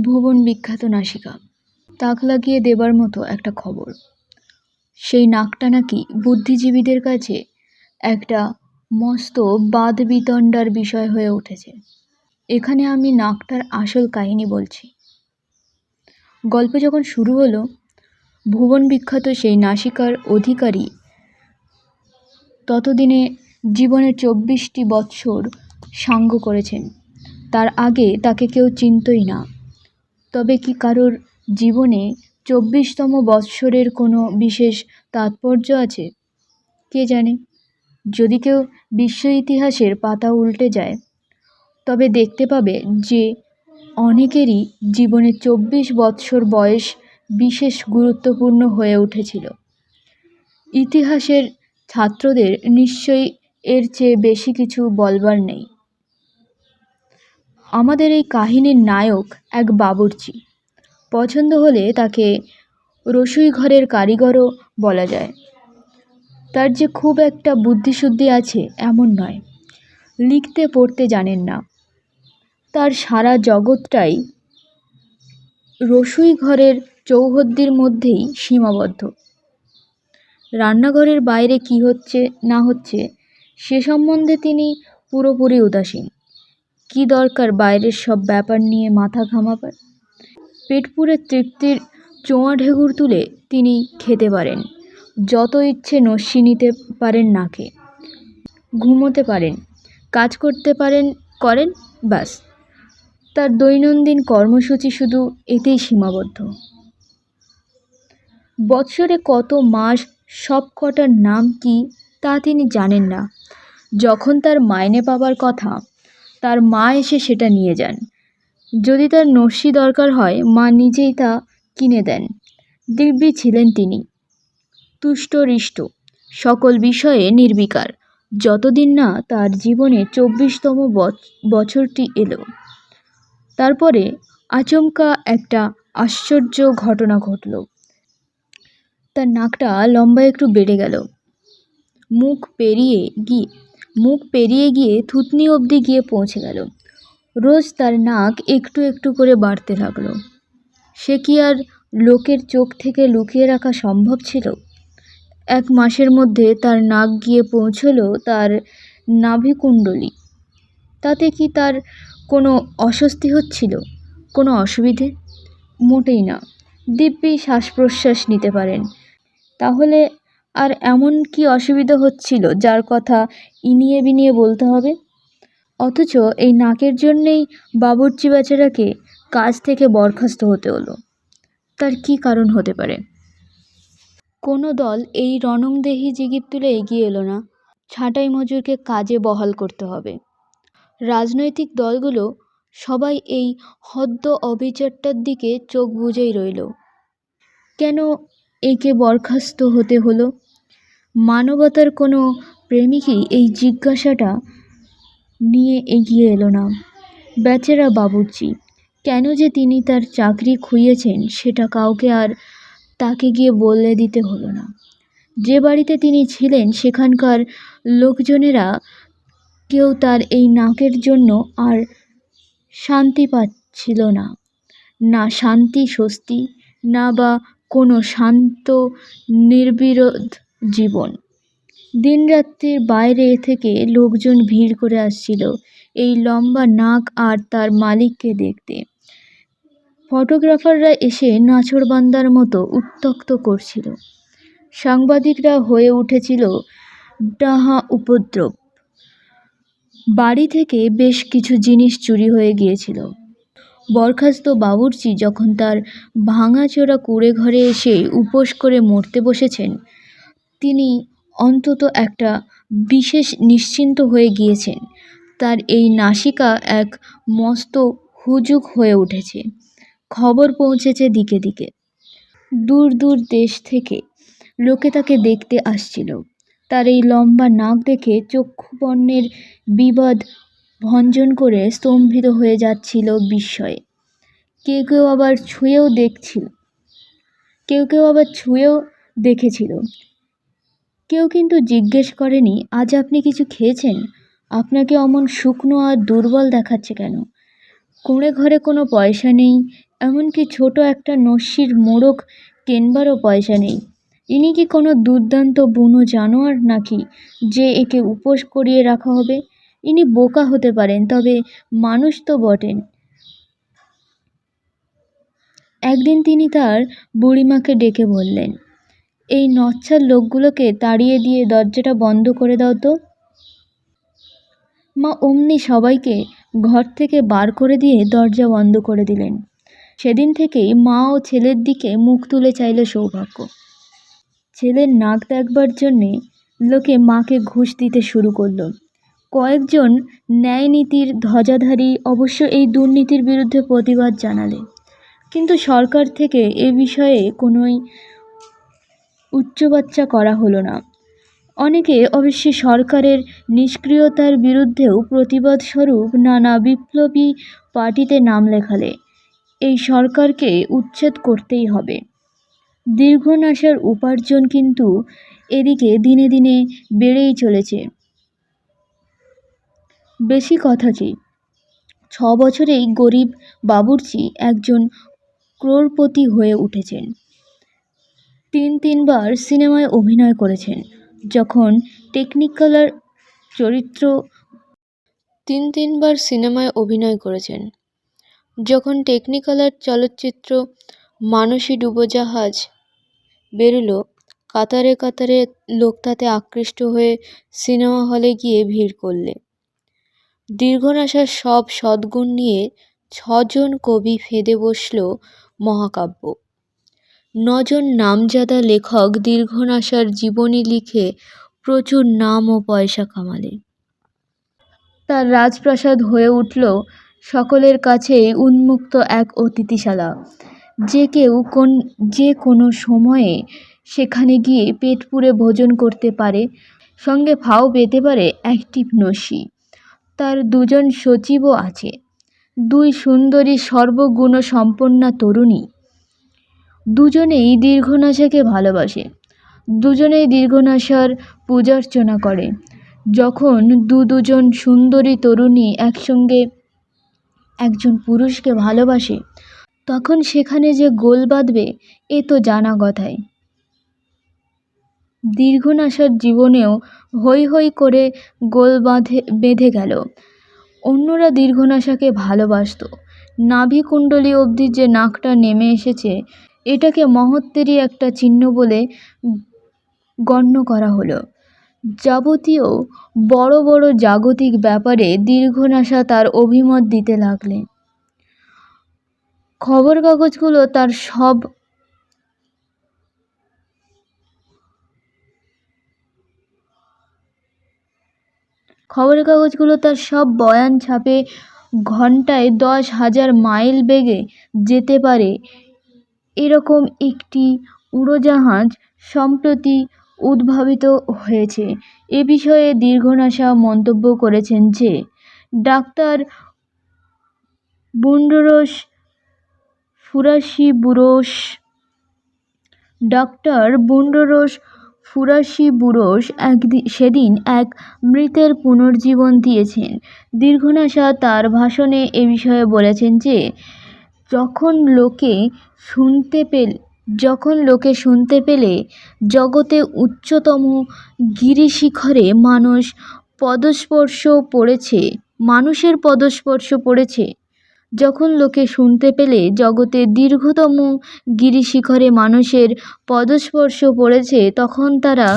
ভুবন বিখ্যাত নাসিকা, তাক লাগিয়ে দেবার মতো একটা খবর। সেই নাকটা নাকি বুদ্ধিজীবীদের কাছে একটা মস্ত বাদবিতণ্ডার বিষয় হয়ে উঠেছে। এখানে আমি নাকটার আসল কাহিনী বলছি। গল্প যখন শুরু হলো, ভুবন বিখ্যাত সেই নাসিকার অধিকারী ততদিনে জীবনের 24টি বৎসর সাঙ্গ করেছেন। তার আগে তাকে কেউ চিনতই না। তবে কি কারোর জীবনে 24তম বৎসরের কোনো বিশেষ তাৎপর্য আছে? কে জানে। যদি কেউ বিশ্ব ইতিহাসের পাতা উল্টে যায়, তবে দেখতে পাবে যে অনেকেরই জীবনে 24 বৎসর বয়স বিশেষ গুরুত্বপূর্ণ হয়ে উঠেছিল। ইতিহাসের ছাত্রদের নিশ্চয়ই এর চেয়ে বেশি কিছু বলবার নেই। আমাদের এই কাহিনীর নায়ক এক বাবুর্চি। পছন্দ হলে তাকে রসুই ঘরের কারিগরও বলা যায়। তার যে খুব একটা বুদ্ধিশুদ্ধি আছে এমন নয়। লিখতে পড়তে জানেন না। তার সারা জগৎটাই রসুই ঘরের চৌহদ্দির মধ্যেই সীমাবদ্ধ। রান্নাঘরের বাইরে কি হচ্ছে না হচ্ছে সে সম্বন্ধে তিনি পুরোপুরি উদাসীন। কি দরকার বাইরের সব ব্যাপার নিয়ে মাথা ঘামাবার? পেট পুরে তৃপ্তির চোঁয়া ঢেকুর তুলে তিনি খেতে পারেন, যত ইচ্ছে নস্যি নিতে পারেন নাকে, ঘুমোতে পারেন, কাজ করতে পারেন, করেন, ব্যাস। তার দৈনন্দিন কর্মসূচি শুধু এতেই সীমাবদ্ধ। বৎসরে কত মাস, সব কটার নাম কি তা তিনি জানেন না। যখন তার মাইনে পাবার কথা, তার মা এসে সেটা নিয়ে যান। যদি তার নস্যি দরকার হয়, মা নিজেই তা কিনে দেন। দিব্যি ছিলেন তিনি, তুষ্ট-হৃষ্ট, সকল বিষয়ে নির্বিকার, যতদিন না তার জীবনে 24তম বছরটি এলো। তারপরে আচমকা একটা আশ্চর্য ঘটনা ঘটল। তার নাকটা লম্বা একটু বেড়ে গেল। মুখ পেরিয়ে গিয়ে থুতনি অবধি গিয়ে পৌঁছে গেল। রোজ তার নাক একটু একটু করে বাড়তে লাগলো। সে কি আর লোকের চোখ থেকে লুকিয়ে রাখা সম্ভব ছিল? 1 মাসের মধ্যে তার নাক গিয়ে পৌঁছলো তার নাভিকুণ্ডলী। তাতে কি তার কোনো অস্বস্তি হচ্ছিল? কোনো অসুবিধে? মোটেই না। দিব্যি শ্বাস প্রশ্বাস নিতে পারেন। তাহলে আর এমন কি অসুবিধা হচ্ছিল যার কথা ইনিয়ে বিনিয়ে বলতে হবে? অথচ এই নাকের জন্যেই বাবুর্চি বেচারাকে কাজ থেকে বরখাস্ত হতে হলো। তার কি কারণ হতে পারে? কোনো দল এই রণংদেহী জিগির তুলে এগিয়ে এলো না। ছাঁটাই মজুরকে কাজে বহাল করতে হবে। রাজনৈতিক দলগুলো সবাই এই হদ্দ অবিচারটার দিকে চোখ বুজেই রইল। কেন একে বরখাস্ত হতে হলো? মানবতার কোনো প্রেমিকই এই জিজ্ঞাসাটা নিয়ে এগিয়ে এলো না। বেচারা বাবুর্চি, কেন যে তিনি তার চাকরি খুইয়েছেন সেটা কাউকে আর তাকে গিয়ে বলে দিতে হলো না। যে বাড়িতে তিনি ছিলেন সেখানকার লোকজনেরা কেউ তার এই নাকের জন্য আর শান্তি পাচ্ছিল না। না শান্তি স্বস্তি, না বা কোনো শান্ত নির্বিরোধ জীবন। দিনরাত্রির বাইরে থেকে লোকজন ভিড় করে আসছিল এই লম্বা নাক আর তার মালিককে দেখতে। ফটোগ্রাফাররা এসে নাছোড়বান্দার মতো উত্ত্যক্ত করছিল। সাংবাদিকরা হয়ে উঠেছিল ডাহা উপদ্রব। বাড়ি থেকে বেশ কিছু জিনিস চুরি হয়ে গিয়েছিল। বরখাস্ত বাবুর্চি যখন তার ভাঙাচোরা কুঁড়ে ঘরে এসে উপোস করে মরতে বসেছেন, তিনি অন্তত একটা বিশেষ নিশ্চিন্ত হয়ে গিয়েছেন। তার এই নাসিকা এক মস্ত হুজুগ হয়ে উঠেছে। খবর পৌঁছেছে দিকে দিকে। দূর দূর দেশ থেকে লোকে তাকে দেখতে আসছিল। তার এই লম্বা নাক দেখে চক্ষুপর্ণের বিবাদ ভঞ্জন করে স্তম্ভিত হয়ে যাচ্ছিল বিস্ময়ে। কেউ কেউ আবার ছুঁয়েও দেখেছিল। কেউ কিন্তু জিজ্ঞেস করেনি, আজ আপনি কিছু খেয়েছেন? আপনাকে অমন শুকনো আর দুর্বল দেখাচ্ছে কেন? কুঁড়ে ঘরে কোনো পয়সা নেই, এমনকি ছোট একটা নস্যির মোড়ক কেনবারও পয়সা নেই। ইনি কি কোনো দুর্দান্ত বুনো জানোয়ার নাকি যে একে উপোস করিয়ে রাখা হবে? ইনি বোকা হতে পারেন, তবে মানুষ তো বটেন। একদিন তিনি তার বুড়িমাকে ডেকে বললেন, এই নচ্ছার লোকগুলোকে তাড়িয়ে দিয়ে দরজাটা বন্ধ করে দাও তো। মা অমনি সবাইকে ঘর থেকে বার করে দিয়ে দরজা বন্ধ করে দিলেন। সেদিন থেকেই মা ও ছেলের দিকে মুখ তুলে চাইল সৌভাগ্য। ছেলের নাক দেখবার জন্যে লোকে মাকে ঘুষ দিতে শুরু করলো। কয়েকজন ন্যায়নীতির ধ্বজাধারী অবশ্য এই দুর্নীতির বিরুদ্ধে প্রতিবাদ জানালে, কিন্তু সরকার থেকে এ বিষয়ে কোনোই উচ্চবাচ্চা করা হলো না। অনেকে অবশ্যই সরকারের নিষ্ক্রিয়তার বিরুদ্ধেও প্রতিবাদ স্বরূপ নানা বিপ্লবী পার্টিতে নাম লেখালে। এই সরকারকে উচ্ছেদ করতেই হবে। দীর্ঘনাসার উপার্জন কিন্তু এদিকে দিনে দিনে বেড়েই চলেছে। বেশি কথা কি, 6 বছরেই গরিব বাবুর্চি একজন ক্রোড়পতি হয়ে উঠেছেন। তিনবার সিনেমায় অভিনয় করেছেন। যখন টেকনিকালার চরিত্র তিনবার সিনেমায় অভিনয় করেছেন। যখন টেকনিকালার চলচ্চিত্র মানসী ডুবোজাহাজ বেরোলো, কাতারে কাতারে লোক তাতে আকৃষ্ট হয়ে সিনেমা হলে গিয়ে ভিড় করলে। দীর্ঘনাসার সব সদ্গুণ নিয়ে 6 জন কবি ফেঁদে বসল মহাকাব্য। 9 জন নামজাদা লেখক দীর্ঘনাসার জীবনী লিখে প্রচুর নাম ও পয়সা কামালে। তার রাজপ্রাসাদ হয়ে উঠল সকলের কাছে উন্মুক্ত এক অতিথিশালা। যে কোনো সময়ে সেখানে গিয়ে পেট পুরে ভোজন করতে পারে, সঙ্গে ফাও পেতে পারে অ্যাক্টিভ নস্যি। তার 2 জন সচিবও আছে, 2 সুন্দরী সর্বগুণ সম্পন্না তরুণী। দুজনেই দীর্ঘনাসাকে ভালোবাসে, দুজনেই দীর্ঘনাসার পূজার্চনা করে। যখন দুজন সুন্দরী তরুণী একসঙ্গে একজন পুরুষকে ভালোবাসে, তখন সেখানে যে গোল বাঁধবে এ তো জানা কথাই। দীর্ঘনাসার জীবনেও হৈ হৈ করে গোল বেঁধে গেল। অন্যরা দীর্ঘনাসাকে ভালোবাসত। নাভিকুণ্ডলী অবধি যে নাকটা নেমে এসেছে, এটাকে মহত্বেরই একটা চিহ্ন বলে গণ্য করা হলো। যাবতীয় বড় বড় জাগতিক ব্যাপারে দীর্ঘনাসা তার অভিমত দিতে লাগলেন। খবর কাগজগুলো তার সব বয়ান ছাপে ঘন্টায় 10,000 মাইল বেগে যেতে পারে এরকম একটি উড়োজাহাজ সম্প্রতি উদ্ভাবিত হয়েছে। এ বিষয়ে দীর্ঘনাসা মন্তব্য করেছেন যে ডাক্তার বুন্ডরোস ফুরাসিবুরোস সেদিন এক মৃতের পুনর্জীবন দিয়েছেন। দীর্ঘনাসা তার ভাষণে এ বিষয়ে বলেছেন যে যখন লোকে শুনতে পেলে জগতে উচ্চতম গিরিশিখরে মানুষের পদস্পর্শ পড়েছে, যখন লোকে শুনতে পেলে জগতে দীর্ঘতম গিরিশিখরে মানুষের পদস্পর্শ পড়েছে, তখন তারা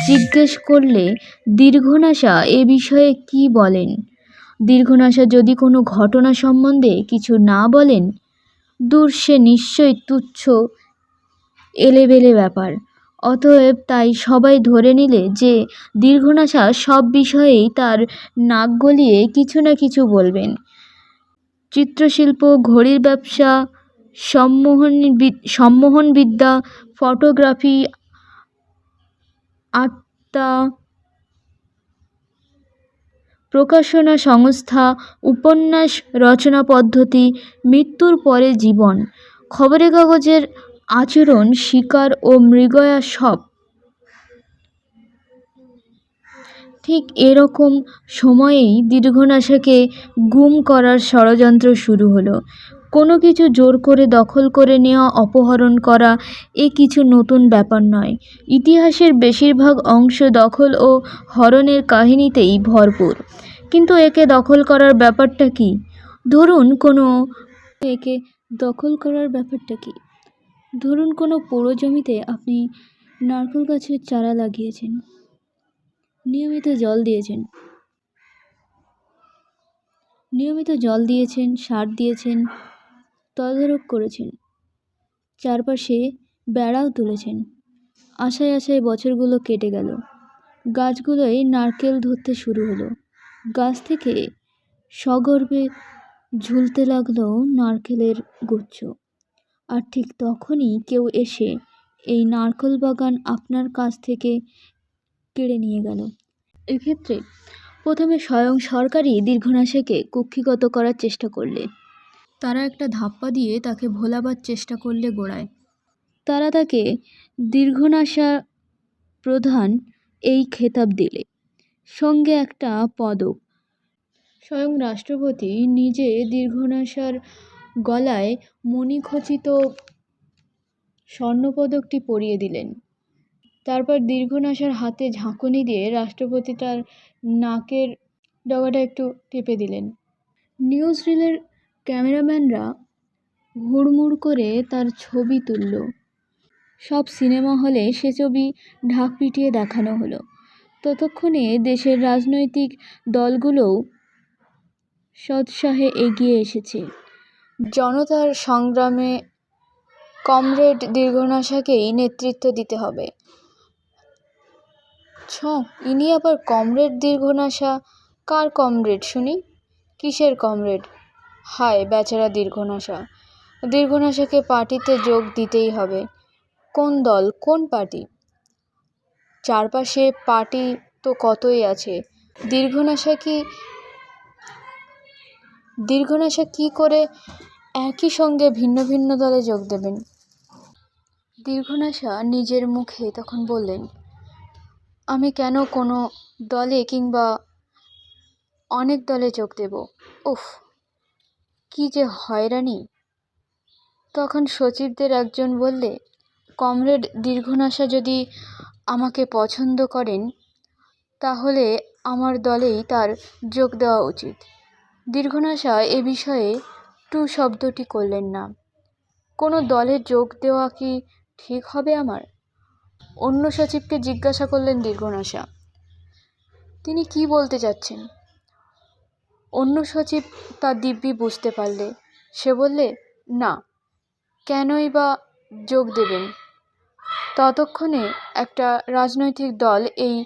জিজ্ঞেস করলে দীর্ঘনাসা এ বিষয়ে কি বলেন। দীর্ঘনাসা যদি কোনো ঘটনা সম্বন্ধে কিছু না বলেন, দূর সে নিশ্চয়ই তুচ্ছ এলেবেলে ব্যাপার। অতএব তাই সবাই ধরে নিলে যে দীর্ঘনাসা সব বিষয়েই তার নাক গলিয়ে কিছু না কিছু বলবেন। চিত্রশিল্প, ঘড়ির ব্যবসা, সম্মোহনবিদ্যা, ফটোগ্রাফি, আত্মা, প্রকাশনা সংস্থা, উপন্যাস রচনা পদ্ধতি, মৃত্যুর পরে জীবন, খবরের কাগজের আচরণ, শিকার ও মৃগয়া, সব ঠিক এরকম সময়েই দীর্ঘনাশাকে গুম করার ষড়যন্ত্র শুরু হলো। কোনো কিছু জোর করে দখল করে নেওয়া, অপহরণ করা এ কিছু নতুন ব্যাপার নয়। ইতিহাসের বেশিরভাগ অংশ দখল ও হরণের কাহিনীতেই ভরপুর। কিন্তু একে দখল করার ব্যাপারটা কি? ধরুন কোনো পুরো জমিতে আপনি নারকেল গাছের চারা লাগিয়েছেন, নিয়মিত জল দিয়েছেন, সার দিয়েছেন, তদারক করেছেন, চারপাশে বেড়াও তুলেছেন। আশায় আশায় বছরগুলো কেটে গেল। গাছগুলোয় নারকেল ধরতে শুরু হলো। গাছ থেকে সগর্বে ঝুলতে লাগলো নারকেলের গুচ্ছ। আর ঠিক তখনই কেউ এসে এই নারকেল বাগান আপনার কাছ থেকে কেড়ে নিয়ে গেল। এক্ষেত্রে প্রথমে স্বয়ং সরকারই দীর্ঘনাশাকে কুক্ষিগত করার চেষ্টা করলে। তারা একটা ধাপ্পা দিয়ে তাকে ভোলাবার চেষ্টা করলে গোড়ায়। তারা তাকে দীর্ঘনাশা প্রধান এই খেতাব দিলে, সঙ্গে একটা পদক। স্বয়ং রাষ্ট্রপতি নিজে দীর্ঘনাশার গলায় মণিখচিত স্বর্ণপদকটি পরিয়ে দিলেন। তারপর দীর্ঘনাশার হাতে ঝাঁকুনি দিয়ে রাষ্ট্রপতি তার নাকের ডগাটা একটু টিপে দিলেন। নিউজ রিলের ক্যামেরাম্যানরা হুড়মুড় করে তার ছবি তুলল। সব সিনেমা হলে সে ছবি ঢাক পিটিয়ে দেখানো হলো। ততক্ষণে দেশের রাজনৈতিক দলগুলোও সৎসাহে এগিয়ে এসেছে। জনতার সংগ্রামে কমরেড দীর্ঘনাশাকেই নেতৃত্ব দিতে হবে। ইনি আবার কমরেড দীর্ঘনাশা? কার কমরেড শুনি? কিসের কমরেড? হায় বেচারা দীর্ঘনাশা! দীর্ঘনাশাকে পার্টিতে যোগ দিতেই হবে। কোন দল, কোন পার্টি? চারপাশে পার্টি তো কতই আছে। দীর্ঘনাশা কি করে একই সঙ্গে ভিন্ন ভিন্ন দলে যোগ দেবেন? দীর্ঘনাশা নিজের মুখে তখন বললেন, আমি কেন কোনো দলে কিংবা অনেক দলে যোগ দেব? উফ, কি যে হয়রানি! তখন সচিবদের একজন বললে, কমরেড দীর্ঘনাশা যদি আমাকে পছন্দ করেন তাহলে আমার দলেই তার যোগ দেওয়া উচিত। দীর্ঘনাশা এ বিষয়ে টু শব্দটি করলেন না। কোনো দলে যোগ দেওয়া কি ঠিক হবে আমার? অন্য সচিবকে জিজ্ঞাসা করলেন দীর্ঘনাশা, তিনি কি বলতে চাচ্ছেন? অন্য সচিব তা দিব্যি বুঝতে পারলে। সে বললে, না, কেনই বা যোগ দেবেন? ততক্ষণে একটা রাজনৈতিক দল এই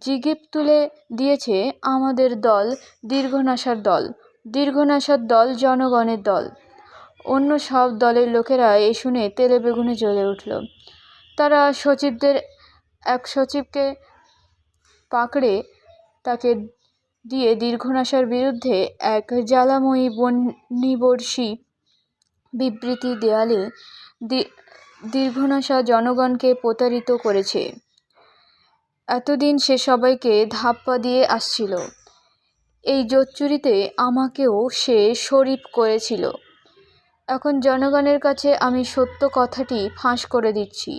জিগিপ তুলে দিয়েছে, আমাদের দল দীর্ঘনাশার দল, দীর্ঘনাশার দল জনগণের দল। অন্য সব দলের লোকেরা এ শুনে তেলে বেগুনে জ্বলে উঠল। তারা সচিবদের এক সচিবকে পাকড়ে তাকে দিয়ে দীর্ঘনাশার বিরুদ্ধে এক জ্বালাময়ী বন্যিবর্ষী বিবৃতি দেয়ালে দীর্ঘনাশা জনগণকে প্রতারিত করেছে। এতদিন সে সবাইকে ধাপ্পা দিয়ে আসছিল। এই জোচ্চুরিতে আমাকেও সে শরিক করেছিল। এখন জনগণের কাছে আমি সত্য কথাটি ফাঁস করে দিচ্ছি।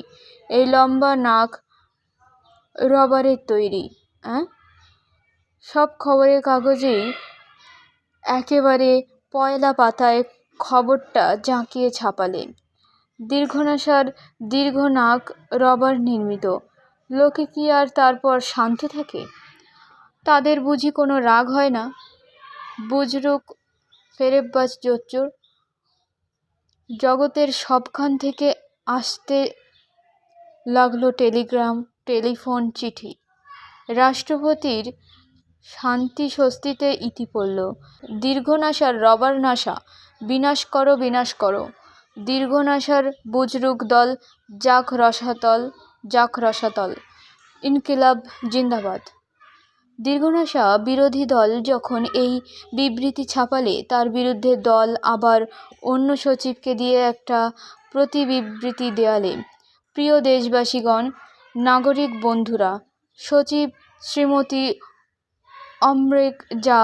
এই লম্বা নাক রবারের তৈরি। সব খবরের কাগজেই একেবারে পয়লা পাতায় খবরটা জাঁকিয়ে ছাপালে। দীর্ঘনাশার দীর্ঘ নাক রবার নির্মিত। লোকে কি আর তারপর শান্ত থাকে? তাদের বুঝি কোনো রাগ হয় না? বুজরুক ফেরেববাজ জোচ্চোর। জগতের সবখান থেকে আসতে লাগলো টেলিগ্রাম, টেলিফোন, চিঠি। রাষ্ট্রপতির শান্তি স্বস্তিতে ইতি পড়ল। দীর্ঘনাশার রবার নাশা বিনাশ করো, বিনাশ করো। দীর্ঘনাশার বুজরুক দল যাক রসাতল, যাক রসাতল। ইনকিলাব জিন্দাবাদ। দীর্ঘনাশা বিরোধী দল যখন এই বিবৃতি ছাপালে, তার বিরুদ্ধে দল আবার অন্য সচিবকে দিয়ে একটা প্রতিবিবৃতি দেয়ালে। প্রিয় দেশবাসীগণ, নাগরিক বন্ধুরা, সচিব শ্রীমতী অমৃক যা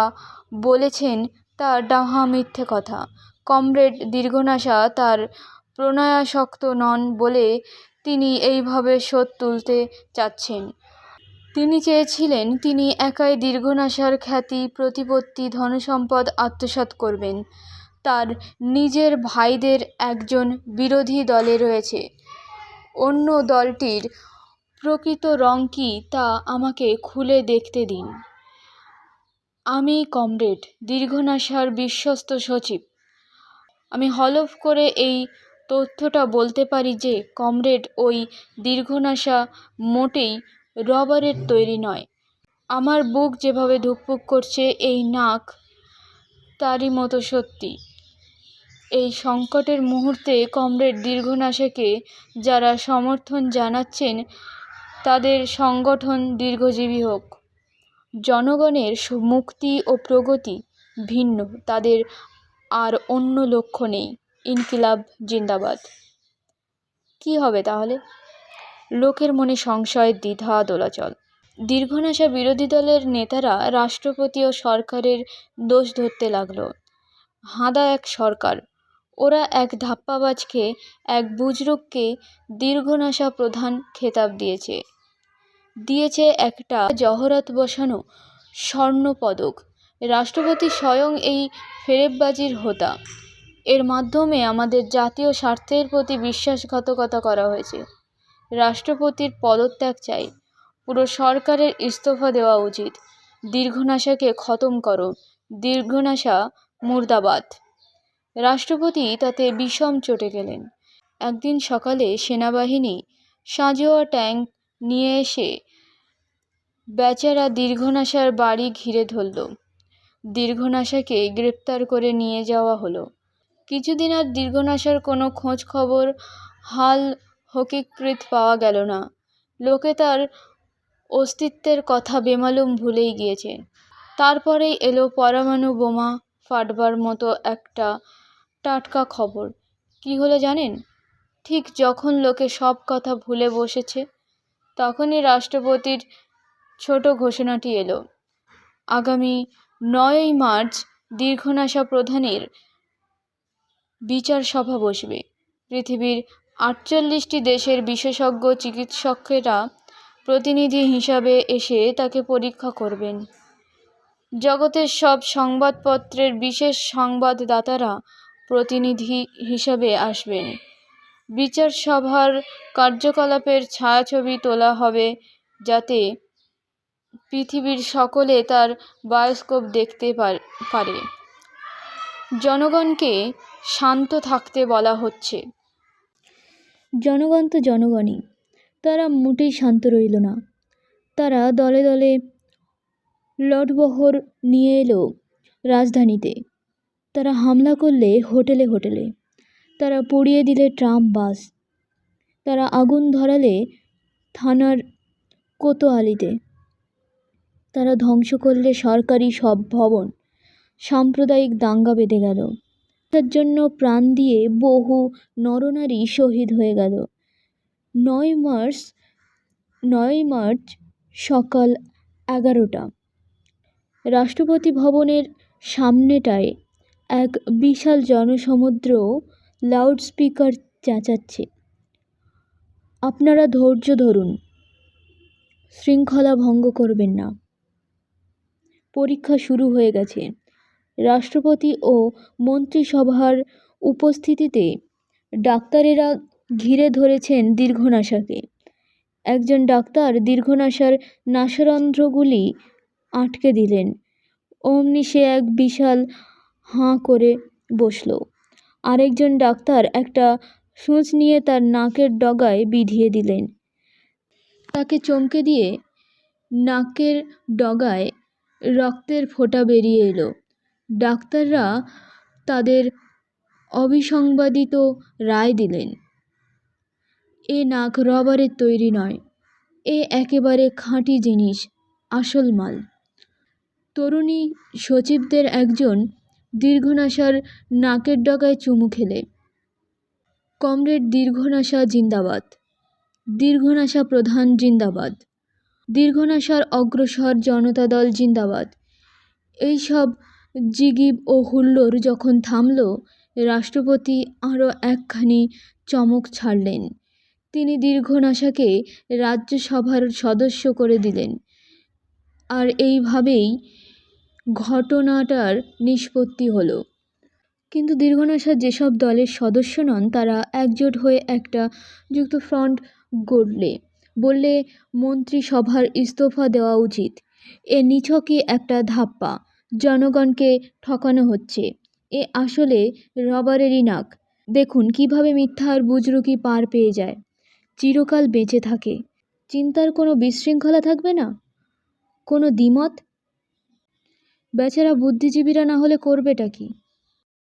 বলেছেন তা ডাহা মিথ্যে কথা। কমরেড দীর্ঘনাশা তার প্রণয়াসক্ত নন বলে তিনি এইভাবে শোধ তুলতে চাচ্ছেন। তিনি চেয়েছিলেন তিনি একাই দীর্ঘনাশার খ্যাতি, প্রতিপত্তি, ধনসম্পদ আত্মসাৎ করবেন। তার নিজের ভাইদের একজন বিরোধী দলে রয়েছে। অন্য দলটির প্রকৃত রং কী তা আমাকে খুলে দেখতে দিন। আমি কমরেড দীর্ঘনাশার বিশ্বস্ত সচিব। আমি হলফ করে এই তথ্যটা বলতে পারি যে কমরেড ওই দীর্ঘনাশা মোটেই রবারের তৈরি নয়। আমার বুক যেভাবে ধুকপুক করছে, এই নাক তারই মতো সত্যি। এই সংকটের মুহূর্তে কমরেড দীর্ঘনাশাকে যারা সমর্থন জানাচ্ছেন তাদের সংগঠন দীর্ঘজীবী হোক। জনগণের মুক্তি ও প্রগতি ভিন্ন, তাদের আর অন্য লক্ষ্য নেই। ইনকিলাব জিন্দাবাদ। কি হবে তাহলে? লোকের মনে সংশয়, দ্বিধা, দোলাচল। দীর্ঘনাশা বিরোধী দলের নেতারা রাষ্ট্রপতি ও সরকারের দোষ ধরতে লাগলো। হাঁদা এক সরকার, ওরা এক ধাপ্পাবাজকে, এক বুজরুককে দীর্ঘনাশা প্রধান খেতাব দিয়েছে একটা জহরত বসানো স্বর্ণপদক। রাষ্ট্রপতি স্বয়ং এই ফেরেববাজির হোতা। এর মাধ্যমে আমাদের জাতীয় স্বার্থের প্রতি বিশ্বাসঘাতকতা করা হয়েছে। রাষ্ট্রপতির পদত্যাগ চাই। পুরো সরকারের ইস্তফা দেওয়া উচিত। দীর্ঘনাশাকে খতম করো। দীর্ঘনাশা মুর্দাবাদ। রাষ্ট্রপতি তাতে বিষম চটে গেলেন। একদিন সকালে সেনাবাহিনী সাঁজোয়া ট্যাঙ্ক নিয়ে এসে বেচারা দীর্ঘনাশার বাড়ি ঘিরে ধরল। দীর্ঘনাশাকে গ্রেপ্তার করে নিয়ে যাওয়া হলো। কিছুদিন আর দীর্ঘনাশার কোনো খোঁজ খবর, হাল হকিকৃত পাওয়া গেল না। লোকে তার অস্তিত্বের কথা বেমালুম ভুলেই গিয়েছে। তারপরেই এলো পরমাণু বোমা ফাটবার মতো একটা টাটকা খবর। কি হলো জানেন? ঠিক যখন লোকে সব কথা ভুলে বসেছে তখনই রাষ্ট্রপতির ছোট ঘোষণাটি এলো। আগামী 9ই মার্চ দীর্ঘনাশা প্রধানের বিচার সভা বসবে। পৃথিবীর 48টি দেশের বিশেষজ্ঞ চিকিৎসকেরা প্রতিনিধি হিসাবে এসে তাকে পরীক্ষা করবেন। জগতের সব সংবাদপত্রের বিশেষ সংবাদদাতারা প্রতিনিধি হিসাবে আসবেন। বিচার সভার কার্যকলাপের ছায়াছবি তোলা হবে যাতে পৃথিবীর সকলে তার বায়োস্কোপ দেখতে পারে। জনগণকে শান্ত থাকতে বলা হচ্ছে। জনগণ তো জনগণই, তারা মোটেই শান্ত রইল না। তারা দলে দলে লটবহর নিয়ে এলো রাজধানীতে। তারা হামলা করলে হোটেলে হোটেলে, তারা পুড়িয়ে দিলে ট্রাম বাস, তারা আগুন ধরালে থানার কোতোয়ালিতে, তারা ধ্বংস করলে সরকারি সব ভবন। সাম্প্রদায়িক দাঙ্গা বেঁধে গেল। তার জন্য প্রাণ দিয়ে বহু নরনারী শহীদ হয়ে গেল। 9ই মার্চ সকাল 11টা রাষ্ট্রপতি ভবনের সামনেটায় এক বিশাল জনসমুদ্র লাউডস্পিকার চেঁচাচ্ছে, আপনারা ধৈর্য ধরুন, শৃঙ্খলা ভঙ্গ করবেন না। পরীক্ষা শুরু হয়ে গেছে। রাষ্ট্রপতি ও মন্ত্রিসভার উপস্থিতিতে ডাক্তারেরা ঘিরে ধরেছেন দীর্ঘনাশাকে। একজন ডাক্তার দীর্ঘনাশার নাসারন্ধ্রগুলি আটকে দিলেন। অমনি সে এক বিশাল হাঁ করে বসল। আরেকজন ডাক্তার একটা সূঁচ নিয়ে তার নাকের ডগায় বিধিয়ে দিলেন। তাকে চমকে দিয়ে নাকের ডগায় রক্তের ফোঁটা বেরিয়ে এলো। ডাক্তাররা তাদের অবিসংবাদিত রায় দিলেন, এ নাক রবারের তৈরি নয়, এ একেবারে খাঁটি জিনিস, আসল মাল। তরুণী সচিবদের একজন দীর্ঘনাশার নাকের ডগায় চুমু খেলে, কমরেড দীর্ঘনাশা জিন্দাবাদ, দীর্ঘনাশা প্রধান জিন্দাবাদ। দীর্ঘনাশার অগ্রসর জনতা দল জিন্দাবাদ। এইসব জিগিব ও হুল্লোড় যখন থামল, রাষ্ট্রপতি আরও একখানি চমক ছাড়লেন। তিনি দীর্ঘনাশাকে রাজ্যসভার সদস্য করে দিলেন। আর এইভাবেই ঘটনাটার নিষ্পত্তি হলো। কিন্তু দীর্ঘনাশা যেসব দলের সদস্য নন, তারা একজোট হয়ে একটা যুক্তফ্রন্ট গড়লে বললে মন্ত্রিসভার ইস্তফা দেওয়া উচিত। এ নিছকই একটা ধাপ্পা, জনগণকে ঠকানো হচ্ছে। এ আসলে রবারেরই নাক। দেখুন কিভাবে মিথ্যা আর বুজরুকি পার পেয়ে যায়, চিরকাল বেঁচে থাকে। চিন্তার কোনো বিশৃঙ্খলা থাকবে না, কোনো দ্বিমত। বেচারা বুদ্ধিজীবীরা না হলে করবেটা কি?